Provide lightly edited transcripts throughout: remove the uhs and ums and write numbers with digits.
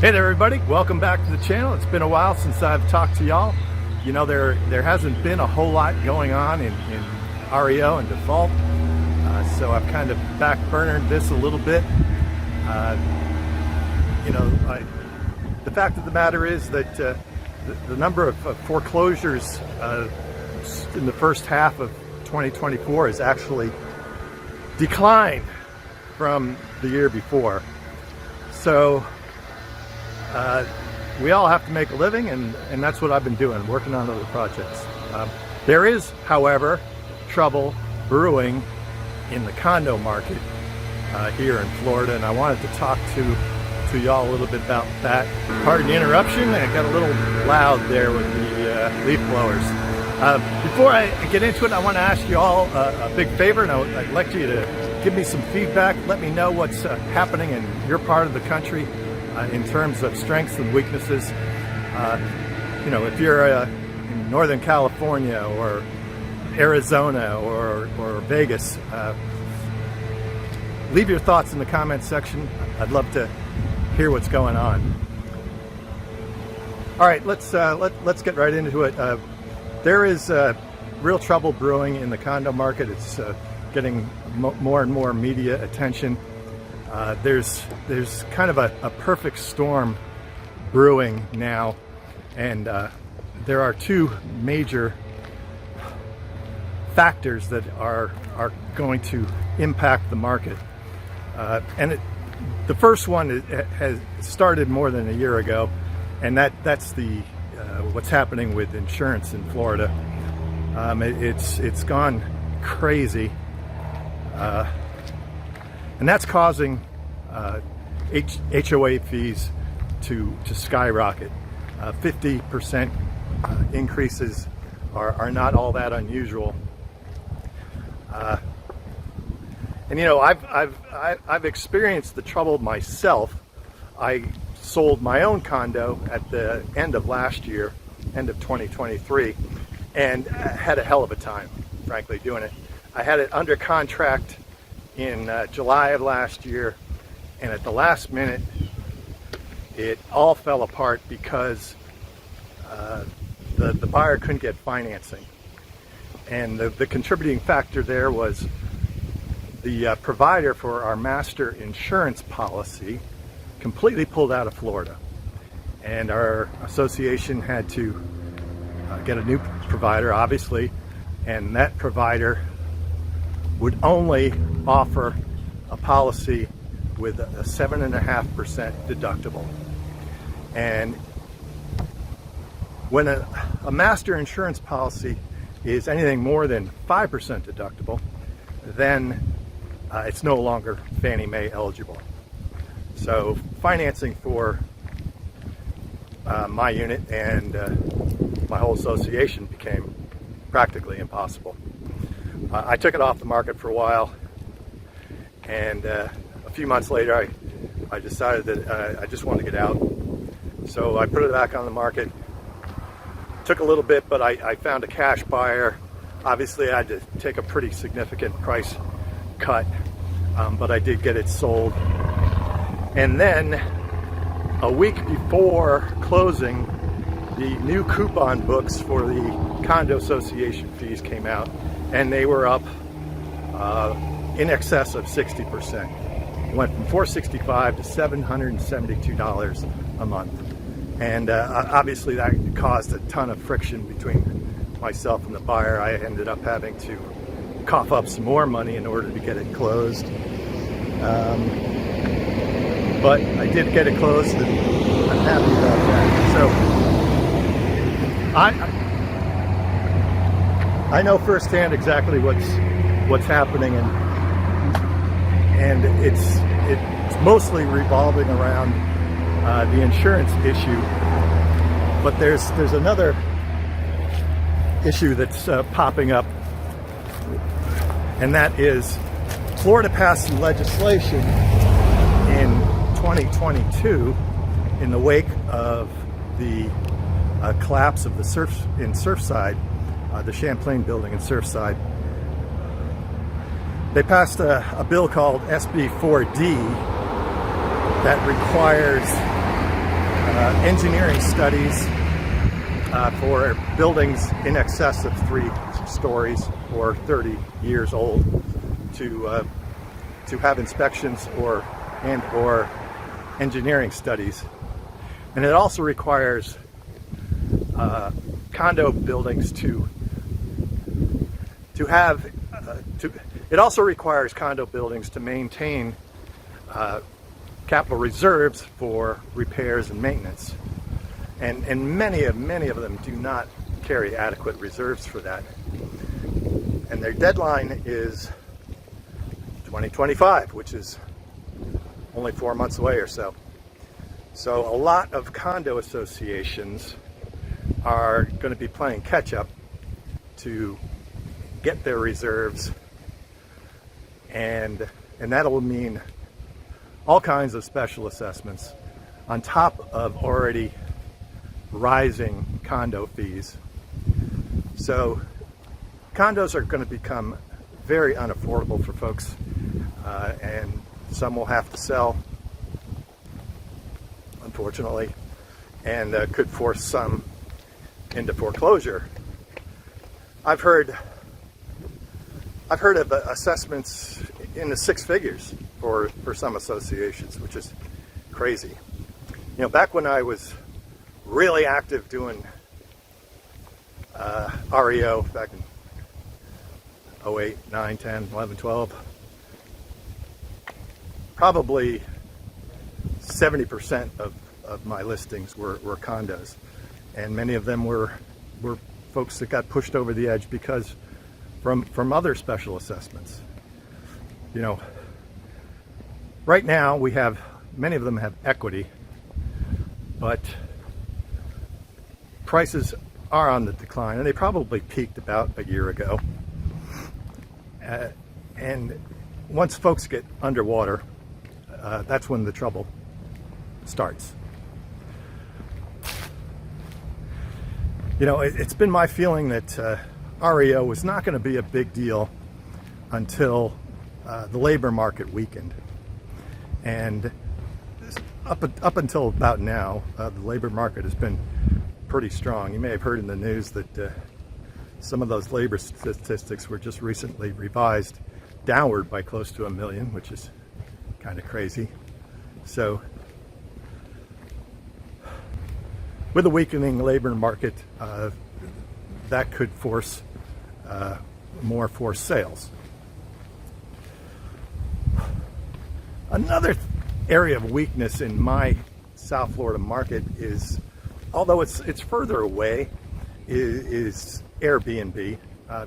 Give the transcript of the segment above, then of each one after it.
Hey there everybody, welcome back to the channel. It's been a while since I've talked to y'all. You know, there hasn't been a whole lot going on in REO and default, so I've kind of backburnered this a little bit. The fact of the matter is that the number of foreclosures in the first half of 2024 has actually declined from the year before. So we all have to make a living, and that's what I've been doing, working on other projects. There is, however, trouble brewing in the condo market here in Florida, and I wanted to talk to y'all a little bit about that. Pardon the interruption, I got a little loud there with the leaf blowers. Before I get into it, I want to ask you all a big favor, and I'd like you to give me some feedback. Let me know what's happening in your part of the country in terms of strengths and weaknesses. If you're in Northern California or Arizona or Vegas, leave your thoughts in the comments section. I'd love to hear what's going on. All right, let's get right into it. There is real trouble brewing in the condo market. It's getting more and more media attention. There's kind of a perfect storm brewing now, and there are two major factors that are going to impact the market. The first one has started more than a year ago, and that's what's happening with insurance in Florida. It's gone crazy. And that's causing HOA fees to skyrocket. 50% increases are not all that unusual. I've experienced the trouble myself. I sold my own condo at the end of last year, end of 2023, and had a hell of a time, frankly, doing it. I had it under contract in July of last year, and at the last minute it all fell apart because the buyer couldn't get financing, and the contributing factor there was the provider for our master insurance policy completely pulled out of Florida, and our association had to get a new provider, obviously, and that provider would only offer a policy with a 7.5% deductible. And when a master insurance policy is anything more than 5% deductible, then it's no longer Fannie Mae eligible. So financing for my unit and my whole association became practically impossible. I took it off the market for a while, and a few months later I decided that I just wanted to get out. So I put it back on the market. Took a little bit, but I found a cash buyer. Obviously I had to take a pretty significant price cut, but I did get it sold. And then a week before closing, the new coupon books for the condo association fees came out, and they were up in excess of 60%. It went from $465 to $772 a month. And obviously that caused a ton of friction between myself and the buyer. I ended up having to cough up some more money in order to get it closed. But I did get it closed, and I'm happy about that. So I know firsthand exactly what's happening, and it's mostly revolving around the insurance issue. But there's another issue that's popping up, and that is Florida passed some legislation in 2022 in the wake of the collapse of the Surfside, the Champlain building in Surfside. They passed a bill called SB 4D that requires engineering studies for buildings in excess of 3 stories or 30 years old to have inspections or engineering studies. And it also requires condo buildings to maintain capital reserves for repairs and maintenance, and many of them do not carry adequate reserves for that, and their deadline is 2025, which is only 4 months away or so. So a lot of condo associations are going to be playing catch up to get their reserves, and that'll mean all kinds of special assessments on top of already rising condo fees. So condos are going to become very unaffordable for folks, and some will have to sell, unfortunately, and could force some into foreclosure. I've heard of assessments in the 6 figures for some associations, which is crazy. You know, back when I was really active doing REO back in 08, 9, 10, 11, 12, probably 70% of my listings were condos, and many of them were folks that got pushed over the edge because from other special assessments. You know, right now we have, many of them have equity, but prices are on the decline, and they probably peaked about a year ago. And once folks get underwater, that's when the trouble starts. You know, it's been my feeling that REO was not going to be a big deal until the labor market weakened. And up until about now, the labor market has been pretty strong. You may have heard in the news that some of those labor statistics were just recently revised downward by close to 1 million, which is kind of crazy. So with a weakening labor market, that could force more forced sales. Another area of weakness in my South Florida market is, although it's further away, is Airbnb.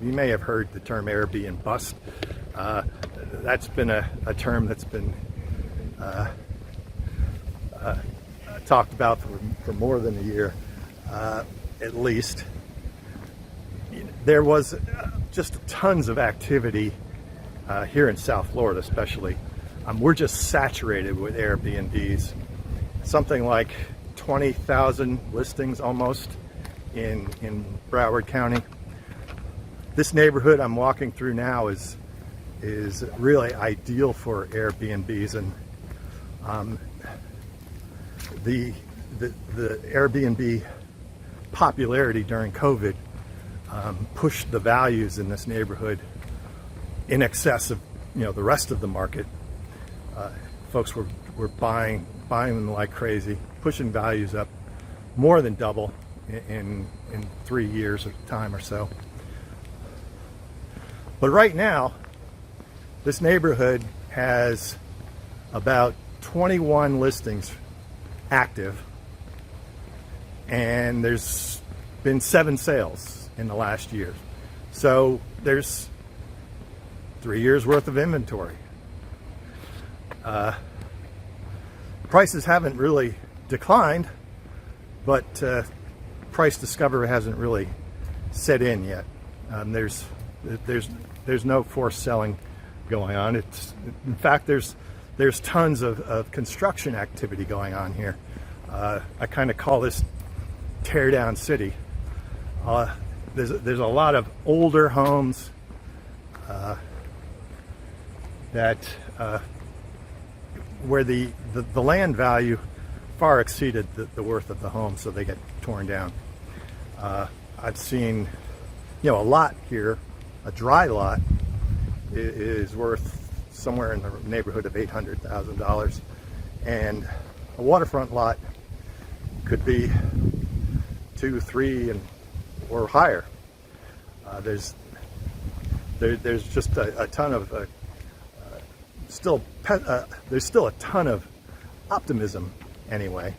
You may have heard the term Airbnb bust. That's been a term that's been talked about for more than a year, at least. There was just tons of activity here in South Florida, especially. We're just saturated with Airbnbs. Something like 20,000 listings almost in Broward County. This neighborhood I'm walking through now is really ideal for Airbnbs, and the Airbnb popularity during COVID pushed the values in this neighborhood in excess of, you know, the rest of the market. Folks were buying them like crazy, pushing values up more than double in 3 years of time or so. But right now, this neighborhood has about 21 listings active, and there's been 7 sales in the last year. So there's 3 years worth of inventory. Prices haven't really declined, but price discovery hasn't really set in yet. There's no forced selling going on. In fact, there's tons of construction activity going on here. I kind of call this tear down city. There's a lot of older homes that where the land value far exceeded the worth of the home, so they get torn down. I've seen, a lot here, a dry lot is worth somewhere in the neighborhood of $800,000, and a waterfront lot could be 2, 3, or higher. There's just a ton of there's still a ton of optimism anyway,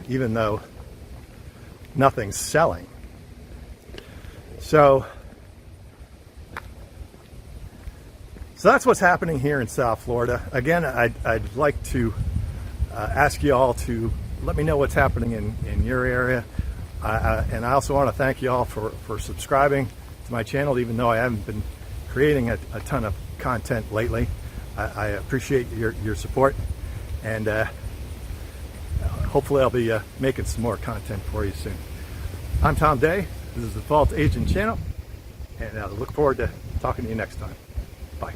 even though nothing's selling. So that's what's happening here in South Florida. Again, I'd like to ask you all to let me know what's happening in your area. And I also want to thank you all for subscribing to my channel, even though I haven't been creating a ton of content lately. I appreciate your support, and hopefully I'll be making some more content for you soon. I'm Tom Day. This is the Default Agent Channel, and I look forward to talking to you next time. Bye.